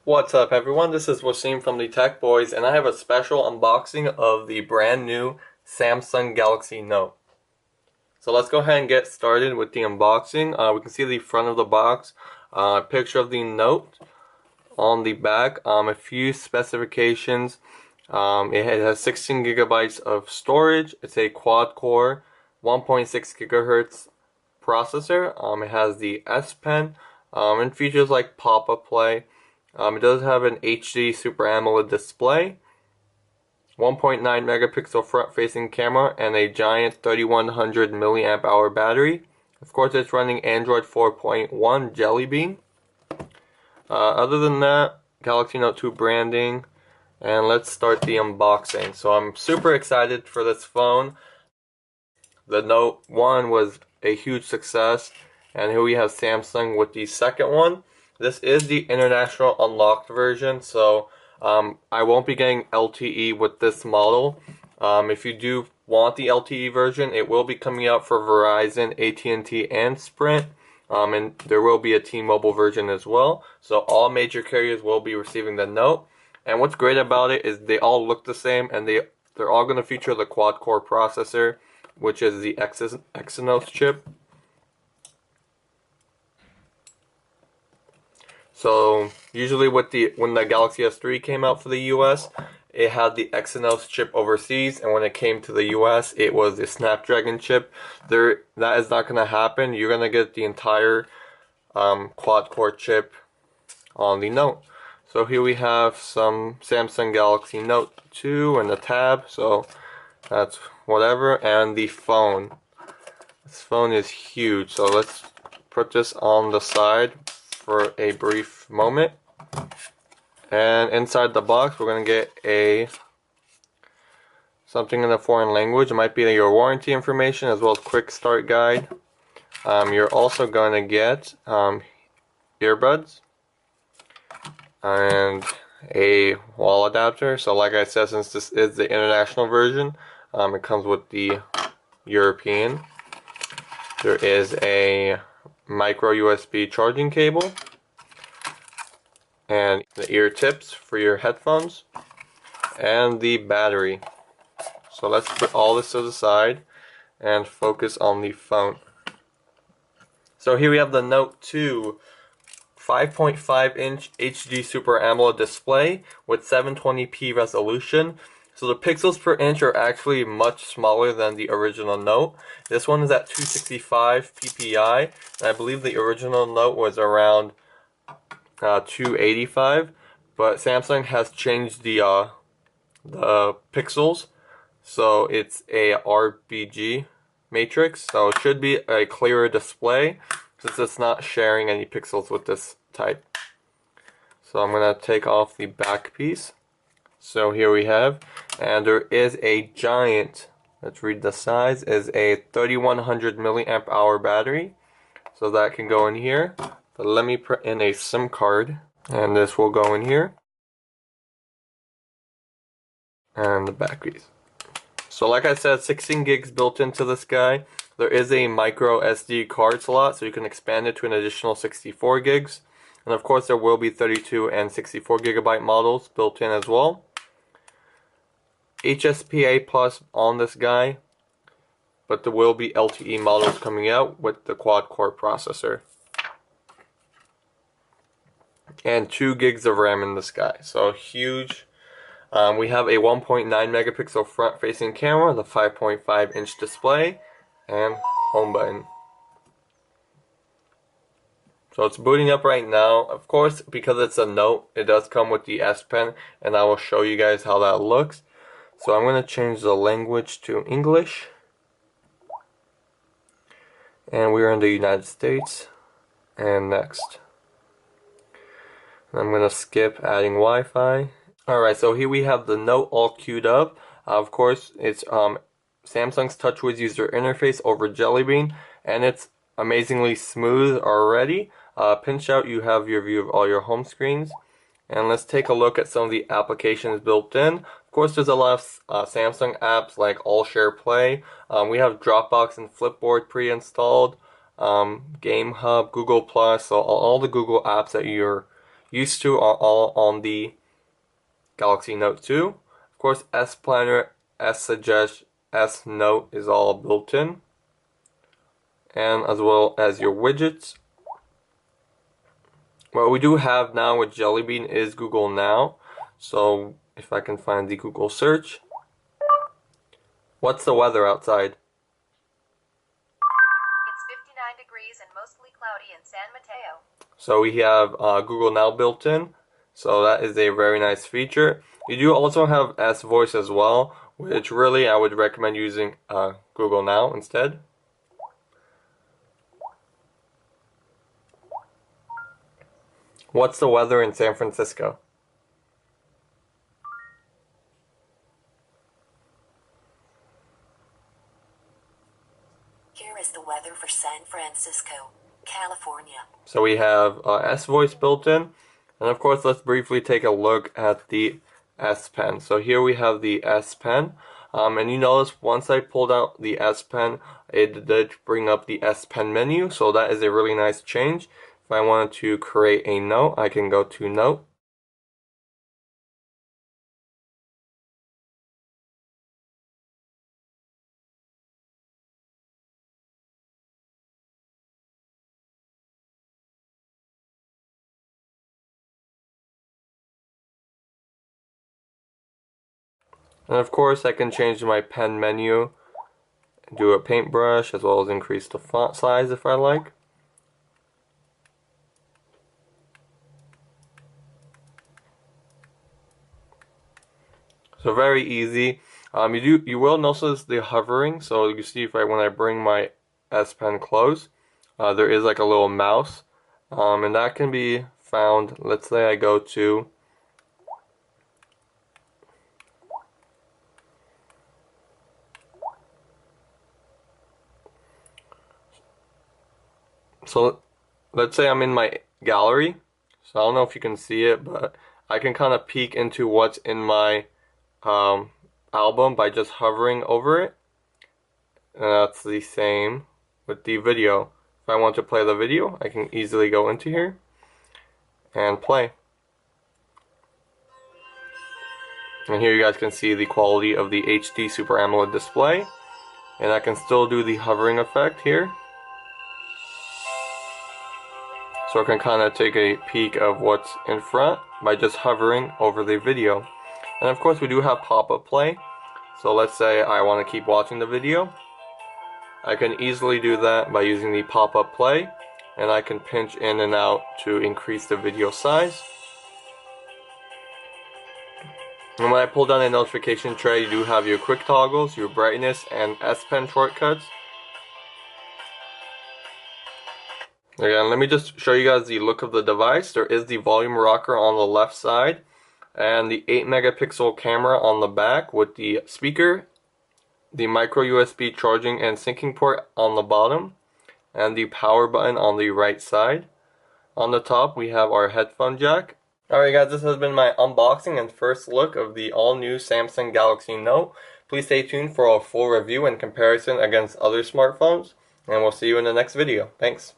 What's up everyone, this is Wasim from the Tech Boys and I have a special unboxing of the brand new Samsung Galaxy Note. So let's go ahead and get started with the unboxing. We can see the front of the box, a picture of the Note on the back, a few specifications. It has 16 gigabytes of storage, it's a quad core 1.6 gigahertz processor. It has the S Pen and features like pop-up play. It does have an HD Super Amoled Display, 1.9 megapixel front-facing camera, and a giant 3100 milliamp hour battery. Of course, it's running Android 4.1 Jelly Bean. Other than that, Galaxy Note 2 branding, and let's start the unboxing. So I'm super excited for this phone. The Note 1 was a huge success, and here we have Samsung with the second one. This is the international unlocked version, so I won't be getting LTE with this model. If you do want the LTE version, it will be coming out for Verizon, AT&T, and Sprint. And there will be a T-Mobile version as well. So all major carriers will be receiving the Note. And what's great about it is they all look the same, and they're all going to feature the quad core processor, which is the Exynos chip. So usually when the Galaxy S3 came out for the US, it had the Exynos chip overseas, and when it came to the US, it was the Snapdragon chip. That is not going to happen. You're going to get the entire quad core chip on the Note. So here we have some Samsung Galaxy Note 2 and the tab, so that's whatever, and the phone. This phone is huge, so let's put this on the side for a brief moment. And inside the box we're going to get something in a foreign language. It might be your warranty information as well as quick start guide. You're also going to get earbuds and a wall adapter. So like I said, since this is the international version, it comes with the European. There is a micro USB charging cable and the ear tips for your headphones and the battery. So let's put all this to the side and focus on the phone. So here we have the Note 2 5.5-inch HD Super AMOLED display with 720p resolution. So the pixels per inch are actually much smaller than the original Note. This one is at 265 ppi, and I believe the original Note was around 285. But Samsung has changed the pixels, so it's a RGB matrix. So it should be a clearer display, since it's not sharing any pixels with this type. So I'm going to take off the back piece. So here we have, and there is a giant, let's read the size, is a 3100 milliamp hour battery. So that can go in here. But let me put in a SIM card, and this will go in here. And the back piece. So like I said, 16 gigs built into this guy. There is a micro SD card slot, so you can expand it to an additional 64 gigs. And of course there will be 32 and 64 gigabyte models built in as well. HSPA Plus on this guy, but there will be LTE models coming out with the quad core processor. And 2 gigs of RAM in this guy, so huge. We have a 1.9 megapixel front facing camera, the 5.5 inch display, and home button. So it's booting up right now. Of course, because it's a Note, it does come with the S Pen, and I will show you guys how that looks. So I'm going to change the language to English. And we're in the United States. And next. I'm going to skip adding Wi-Fi. Alright, so here we have the Note all queued up. Of course, it's Samsung's TouchWiz user interface over Jelly Bean, and it's amazingly smooth already. Pinch out, you have your view of all your home screens. And let's take a look at some of the applications built in. Of course, there's a lot of Samsung apps like All Share Play. We have Dropbox and Flipboard pre-installed. Game Hub, Google Plus, so all the Google apps that you're used to are all on the Galaxy Note 2. Of course, S Planner, S Suggest, S Note is all built in, and as well as your widgets. What we do have now with Jelly Bean is Google Now. So if I can find the Google search. What's the weather outside? It's 59 degrees and mostly cloudy in San Mateo. So we have Google Now built in. So that is a very nice feature. You do also have S Voice as well, which really I would recommend using Google Now instead. What's the weather in San Francisco? Here is the weather for San Francisco, California. So we have S Voice built in. And of course, let's briefly take a look at the S Pen. So here we have the S Pen. And you notice once I pulled out the S Pen, it did bring up the S Pen menu. So that is a really nice change. If I wanted to create a note, I can go to Note. And of course, I can change my pen menu, do a paintbrush, as well as increase the font size if I like. So very easy. You will notice the hovering. So you see when I bring my S Pen close, there is like a little mouse, and that can be found. Let's say I go to let's say I'm in my gallery. So I don't know if you can see it, but I can kind of peek into what's in my album by just hovering over it. And that's the same with the video. If I want to play the video, I can easily go into here and play. And here you guys can see the quality of the HD Super Amoled Display. And I can still do the hovering effect here. So I can kind of take a peek of what's in front by just hovering over the video. And of course we do have pop-up play. So let's say I want to keep watching the video. I can easily do that by using the pop-up play. And I can pinch in and out to increase the video size. And when I pull down a notification tray, you do have your quick toggles, your brightness, and S Pen shortcuts. Again, let me just show you guys the look of the device. There is the volume rocker on the left side and the 8 megapixel camera on the back with the speaker, the micro USB charging and syncing port on the bottom, and the power button on the right side. On the top we have our headphone jack. Alright guys, this has been my unboxing and first look of the all-new Samsung Galaxy Note. Please stay tuned for a full review and comparison against other smartphones, and we'll see you in the next video. Thanks.